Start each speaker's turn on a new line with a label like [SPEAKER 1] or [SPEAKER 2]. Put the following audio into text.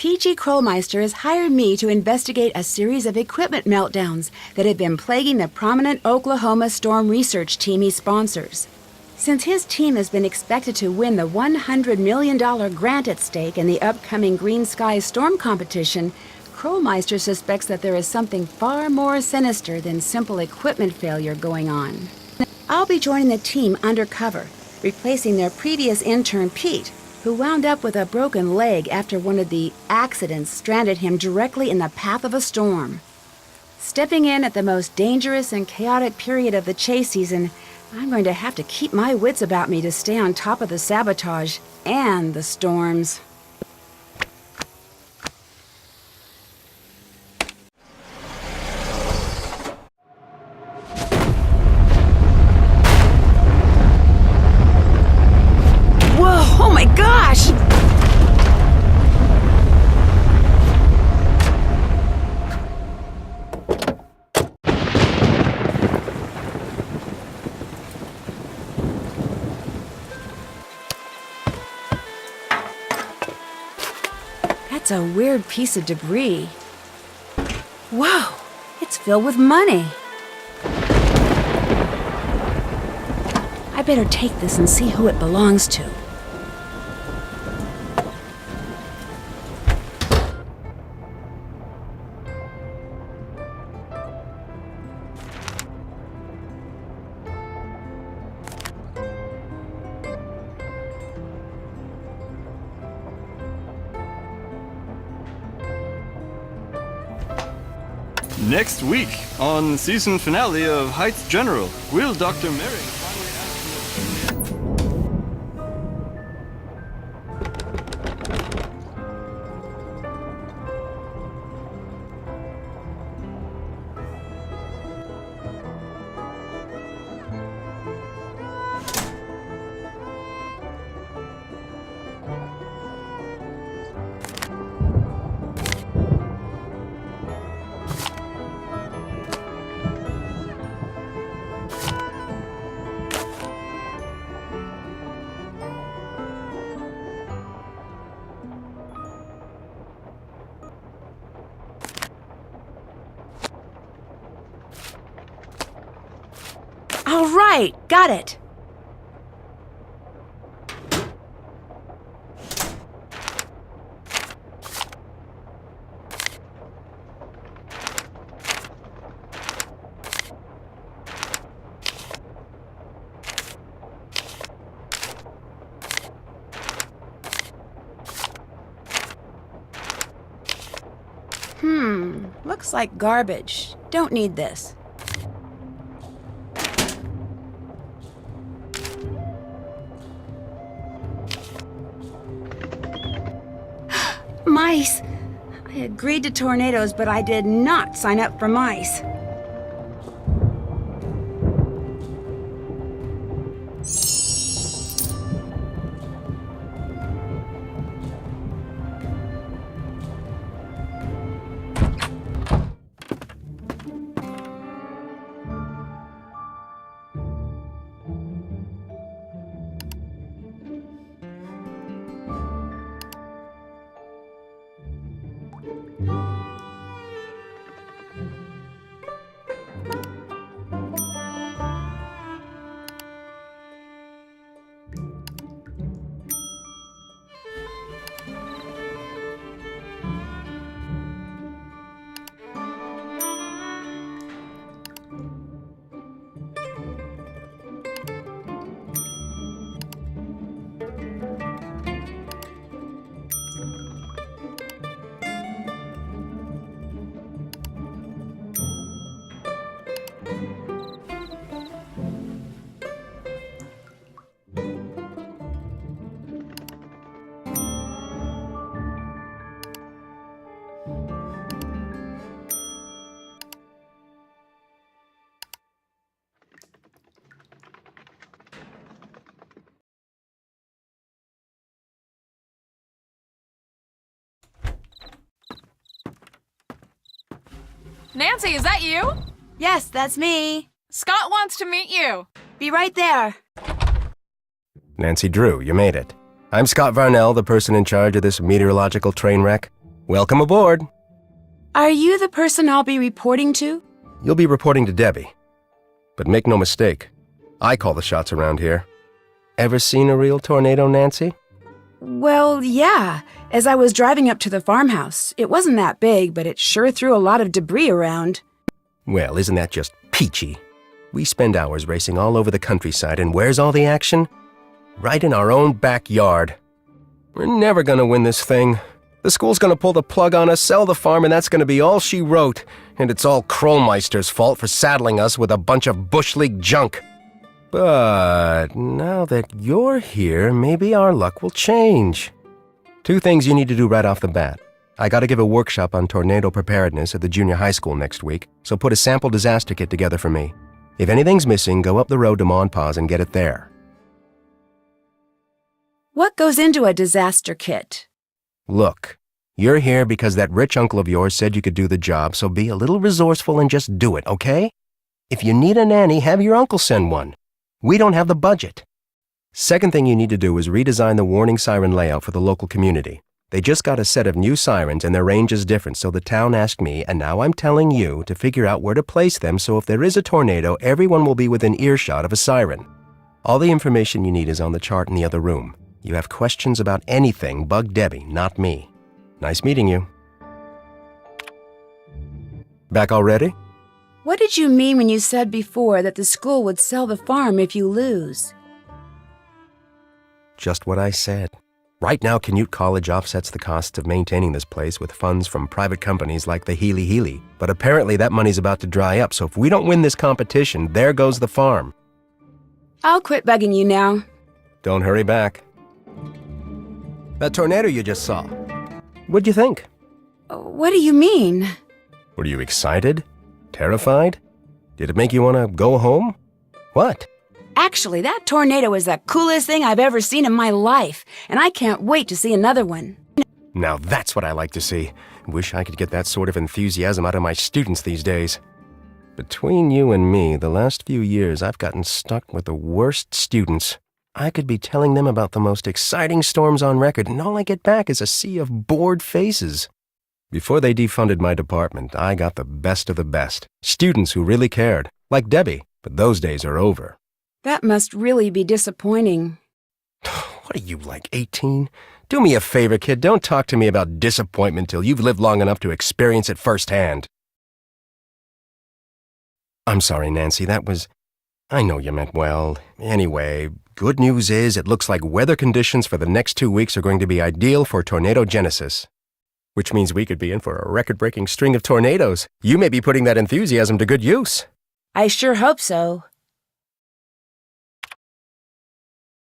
[SPEAKER 1] PG Krollmeister has hired me to investigate a series of equipment meltdowns that have been plaguing the prominent Oklahoma storm research team he sponsors. Since his team has been expected to win the $100 million grant at stake in the upcoming Green Sky Storm competition, Krollmeister suspects that there is something far more sinister than simple equipment failure going on. I'll be joining the team undercover, replacing their previous intern, Pete, who wound up with a broken leg after one of the accidents stranded him directly in the path of a storm. Stepping in at the most dangerous and chaotic period of the chase season, I'm going to have to keep my wits about me to stay on top of the sabotage and the storms. Whoa, oh my gosh! That's a weird piece of debris. Whoa, it's filled with money. I better take this and see who it belongs to.
[SPEAKER 2] Next week, on season finale of Heights General, will Dr. Merrick finally ask
[SPEAKER 1] All right, got it. Looks like garbage. Don't need this. Mice! I agreed to tornadoes, but I did not sign up for mice.
[SPEAKER 3] Nancy, is that you?
[SPEAKER 1] Yes, that's me.
[SPEAKER 3] Scott wants to meet you.
[SPEAKER 1] Be right there.
[SPEAKER 4] Nancy Drew, you made it. I'm Scott Varnell, the person in charge of this meteorological train wreck. Welcome aboard.
[SPEAKER 1] Are you the person I'll be reporting to?
[SPEAKER 4] You'll be reporting to Debbie. But make no mistake, I call the shots around here. Ever seen a real tornado, Nancy?
[SPEAKER 1] Well, yeah. As I was driving up to the farmhouse, it wasn't that big, but it sure threw a lot of debris around.
[SPEAKER 4] Well, isn't that just peachy? We spend hours racing all over the countryside, and where's all the action? Right in our own backyard. We're never gonna win this thing. The school's gonna pull the plug on us, sell the farm, and that's gonna be all she wrote. And it's all Krollmeister's fault for saddling us with a bunch of Bush League junk. But now that you're here, maybe our luck will change. 2 things you need to do right off the bat. I gotta give a workshop on tornado preparedness at the junior high school next week, so put a sample disaster kit together for me. If anything's missing, go up the road to Ma and Pa's and get it there.
[SPEAKER 1] What goes into a disaster kit?
[SPEAKER 4] Look, you're here because that rich uncle of yours said you could do the job, so be a little resourceful and just do it, okay? If you need a nanny, have your uncle send one. We don't have the budget. Second thing you need to do is redesign the warning siren layout for the local community. They just got a set of new sirens and their range is different, so the town asked me, and now I'm telling you, to figure out where to place them so if there is a tornado, everyone will be within earshot of a siren. All the information you need is on the chart in the other room. You have questions about anything, bug Debbie, not me. Nice meeting you. Back already?
[SPEAKER 1] What did you mean when you said before that the school would sell the farm if you lose?
[SPEAKER 4] Just what I said. Right now, Canute College offsets the costs of maintaining this place with funds from private companies like the Healy. But apparently that money's about to dry up, so if we don't win this competition, there goes the farm.
[SPEAKER 1] I'll quit bugging you now.
[SPEAKER 4] Don't hurry back. That tornado you just saw. What'd you think?
[SPEAKER 1] What do you mean?
[SPEAKER 4] Were you excited? Terrified? Did it make you want to go home? What?
[SPEAKER 1] Actually, that tornado is the coolest thing I've ever seen in my life, and I can't wait to see another one.
[SPEAKER 4] Now that's what I like to see. Wish I could get that sort of enthusiasm out of my students these days. Between you and me, the last few years I've gotten stuck with the worst students. I could be telling them about the most exciting storms on record, and all I get back is a sea of bored faces. Before they defunded my department, I got the best of the best. Students who really cared, like Debbie, but those days are over.
[SPEAKER 1] That must really be disappointing.
[SPEAKER 4] What are you, like 18? Do me a favor, kid, don't talk to me about disappointment till you've lived long enough to experience it firsthand. I'm sorry, Nancy, I know you meant well. Anyway, good news is it looks like weather conditions for the next 2 weeks are going to be ideal for tornado genesis. Which means we could be in for a record-breaking string of tornadoes. You may be putting that enthusiasm to good use.
[SPEAKER 1] I sure hope so.